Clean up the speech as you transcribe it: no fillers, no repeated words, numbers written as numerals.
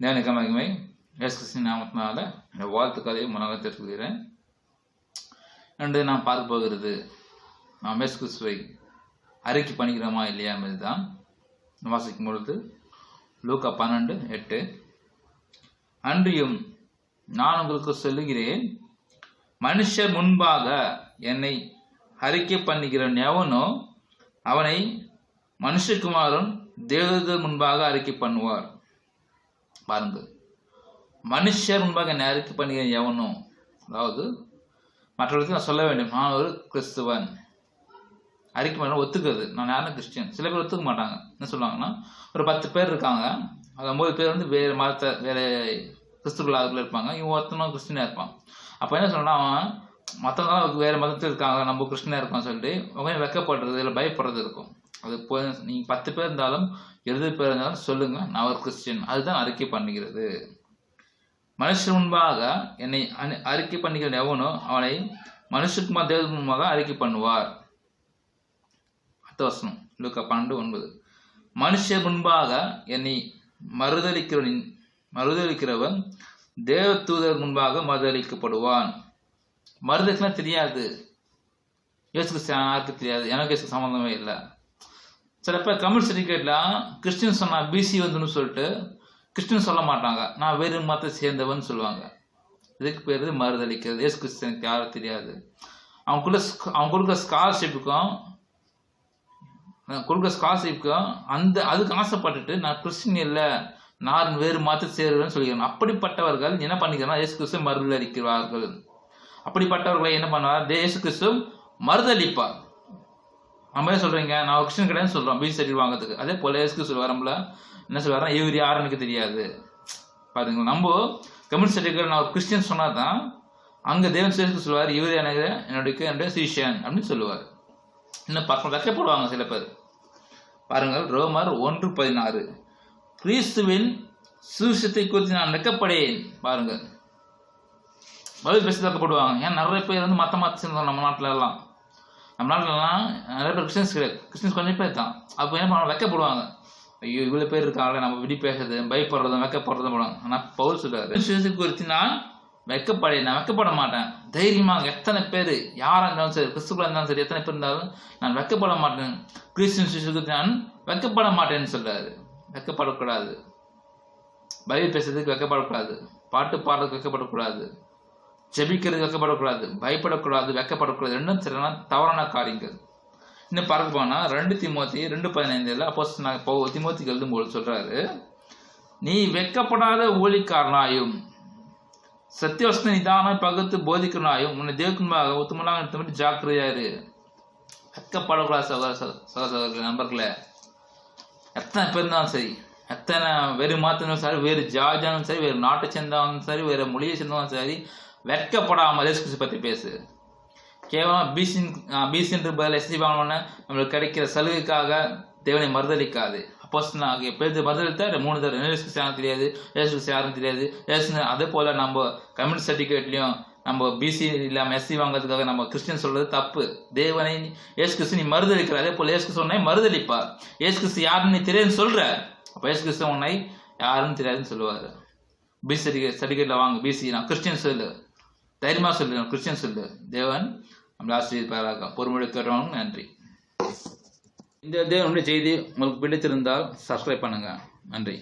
தேவனுக்கு மகிமை. இயேசு கிறிஸ்துவின் நாமத்தினால இந்த வாழ்த்துக்களையும் மனதாக தெரிவிக்கிறேன். என்று நாம் பார்க்க போகிறது, நாம் இயேசு கிறிஸ்துவை அறிக்கை பண்ணிக்கிறோமா இல்லையா என்பதுதான். வாசிக்கும் பொழுது லூக்கா 12:8, அன்றியும் நான் உங்களுக்கு சொல்லுகிறேன், மனுஷர் முன்பாக என்னை அறிக்கை பண்ணுகிறவன் எவனோ அவனை மனுஷகுமாரன் தேவதூதர் முன்பாக அறிக்கை பண்ணுவார். பாருங்கள், மனுஷர் முன்பாக என்னை அறிக்கை பண்ணுகிற எவனோ, அதாவது மற்றவர்களுக்கு நான் சொல்ல வேண்டும், நான் ஒரு கிறிஸ்துவன் அறிக்கை பண்ண ஒத்துக்கிறது, நான் யாரும் கிறிஸ்டியன். சில பேர் ஒத்துக்க மாட்டாங்க. என்ன சொல்லுவாங்கன்னா, ஒரு 10 பேர் இருக்காங்க, அது 9 பேர் வந்து வேறு மதத்தை வேறு கிறிஸ்துவர்களாக இருப்பாங்க, இவன் ஒருத்தனும் கிறிஸ்டினாக இருப்பான். அப்போ என்ன சொல்லணும்னா, அவன் மற்றவங்க வேறு மதத்தில் இருக்காங்க, நம்ம கிறிஸ்டினாக இருக்கான்னு சொல்லிட்டு அவங்க வெக்கப்படுறது இல்லை பயப்படுறது இருக்கும். அது போய் நீங்கள் 10 பேர் இருந்தாலும் 20 பேர் இருந்தாலும் சொல்லுங்கள், நான் ஒரு கிறிஸ்டியன். அதுதான் அறிக்கை பண்ணுகிறது. மனுஷன் முன்பாக என்னை அறிக்கை பண்ணுகிற எவனோ அவனை மனுஷகுமார் தேவதூதர் முன்பாக அறிக்கை பண்ணுவார். அடுத்த வசனம் லூக்கா 12:9, மனுஷர் முன்பாக என்னை மறுதலிக்கிறவன் தேவதூதர் முன்பாக மறுதலிக்கப்படுவான். மறுதலிக்கலாம் தெரியாது, இயேசு கிறிஸ்து யாருக்கு தெரியாது, எனக்கு இயேசு சம்மந்தமே இல்லை. சில பேர் கம்யூனிஸ்ட் சர்டிஃபிகேட்லாம் கிறிஸ்டின் சொன்னால் பிசி வந்துன்னு சொல்லிட்டு கிறிஸ்டின் சொல்ல மாட்டாங்க, நான் வேறு மதத்தை சேர்ந்தவன் சொல்லுவாங்க. இதுக்கு பேர் மறுதலிக்கிறது. இயேசு கிறிஸ்து எனக்கு யாரும் தெரியாது. அவங்க கொடுக்குற ஸ்காலர்ஷிப்புக்கும் அதுக்கு ஆசைப்பட்டுட்டு நான் கிறிஸ்டின் இல்லை, நான் வேறு மதத்தை சேருவேன்னு சொல்லிக்கிறேன். அப்படிப்பட்டவர்கள் என்ன பண்ணிக்கிறாங்க, இயேசு கிறிஸ்து மறுதலிக்கிறார்கள். அப்படிப்பட்டவர்களை என்ன பண்ணுவார், இயேசு கிறிஸ்து மறுதலிப்பார். நம்ம சொல்றீங்க, நான் ஒரு கிறிஸ்டின் கிடையாதுன்னு சொல்றோம் பிசி சர்டிஃபிகேட் வாங்கிறதுக்கு. அதே போல இயேசு கிறிஸ்து வரம்புல என்ன சொல்றாருன்னா, இவர் யாரும் எனக்கு தெரியாது. பாருங்க, நம்ம கம்யூனிஸ்ட் சர்டிஃபிகேட் நான் ஒரு கிறிஸ்டின் சொன்னா தான் அங்கே தேவன் சேர்த்து சொல்லுவார், இவர் எனக்கு என்னுடைய சீஷன் அப்படின்னு சொல்லுவார். இன்னும் பக்கம் வைக்கப்படுவாங்க சில பேர். பாருங்கள், ரோமர் 1:16, கிறிஸ்துவின் சுவிசேஷத்தை குறித்து நான் வெட்கப்படேன். பாருங்கள், பதில் பேசி வைக்கப்படுவாங்க. ஏன் நிறைய பேர் வந்து மற்ற சேர்ந்தோம் நம்ம நாட்டிலலாம். நம்ம நாட்டிலலாம் நிறைய பேர் கிறிஸ்டின்ஸ் கிடையாது, கிறிஸ்டின்ஸ் கொஞ்சம் பேர் தான். அப்போ என்ன பண்ணுவாங்க, வைக்கப்படுவாங்க. ஐயோ இவ்வளோ பேர் இருக்காங்களே, நம்ம விடி பேசுறது பயப்படுறதும் வைக்கப்படுறதும் போடுவாங்க. ஆனால் பவுல் சொல்றாரு, சுவிசேஷத்தை குறித்து நான் வெட்கப்படேன், நான் வெட்கப்பட மாட்டேன். தைரியமாக எத்தனை பேர் யாராக இருந்தாலும் சரி, கிறிஸ்துவர்களாக இருந்தாலும் சரி, எத்தனை பேர் இருந்தாலும் நான் வெட்கப்பட மாட்டேன். கிறிஸ்டின் சுவிசேஷத்தை நான் வெட்கப்பட மாட்டேன்னு சொல்றாரு. வெட்கப்படக்கூடாது, பைபிள் பேசுறதுக்கு வெட்கப்படக்கூடாது, பாட்டு பாடுறதுக்கு வெட்கப்படக்கூடாது, ஜெபிக்கிறதுக்கு வெட்கப்படக்கூடாது, பயப்படக்கூடாது, வெட்கப்படக்கூடாது. ரெண்டும் சரியான தவறான காரியங்கள். இன்னும் பார்க்க போனால் 2 தீமோத்தி 2:15 அப்போஸ்தலனாகிய தீமோத்திக்கு எழுதும்போது சொல்றாரு, நீ வெட்கப்படாத ஊழியக்காரனாயும் சத்தியவசன நிதானம் பகுத்து போதிக்கிறனாயும் உன்னை தேவக்குன்பாக உத்தமனாக நிறுத்தப்பட்டு ஜாக்கிரதையாரு. வெட்கப்படக்கூடாது சகோதரர்கள் நண்பர்களே. எத்தனை பேர் இருந்தாலும் சரி, எத்தனை வேறு மாத்தினாலும் சரி, வேறு ஜாதியாலும் சரி, வேறு நாட்டை சேர்ந்தாலும் சரி, வேறு மொழியை சேர்ந்தாலும் சரி, வெட்கப்படாமல் இயேசு கிறிஸ்து பற்றி பேசு. கேவலம் பிசின்ற பதில் எஸ்சி வாங்கணும்னா நம்மளுக்கு கிடைக்கிற சலுகைக்காக தேவனை மறுதலிக்காது. அப்போஸ்தலனாகிய பேதுரு மறுதலித்தார் 3 தடவை. இயேசு கிறிஸ்து யாரும் தெரியாது, இயேசு கிறிஸ்து யாரும் தெரியாது. அதே போல் நம்ம கம்யூனிஸ்ட் சர்டிஃபிகேட்லையும் நம்ம பிசி இல்லாமல் எஸ்சி வாங்கிறதுக்காக நம்ம கிறிஸ்டின் சொல்றது தப்பு. தேவனை இயேசு கிறிஸ்து நீ மறுதலிக்கிற, அதே போல் இயேசு கிறிஸ்து உன்னை மறுதலிப்பார். இயேசு கிறிஸ்து யாருன்னு நீ தெரியாதுன்னு சொல்ற, அப்போ இயேசு கிறிஸ்து உன்னை யாருன்னு தெரியாதுன்னு சொல்லுவார். பிசி சர்டிஃபிகேட்ல வாங்க, பிசி நான் கிறிஸ்டின் சொல்லு, தைரியமாக சொல்லு, நான் கிறிஸ்டின் சொல்லு. தேவன் நம்மளை ஆசீர்வதிப்பாராக. பொறுமையோடு கேட்டவனுக்கு நன்றி. இந்த தேவனுடைய செய்தி உங்களுக்கு பிடித்திருந்தால் சப்ஸ்கிரைப் பண்ணுங்க. நன்றி.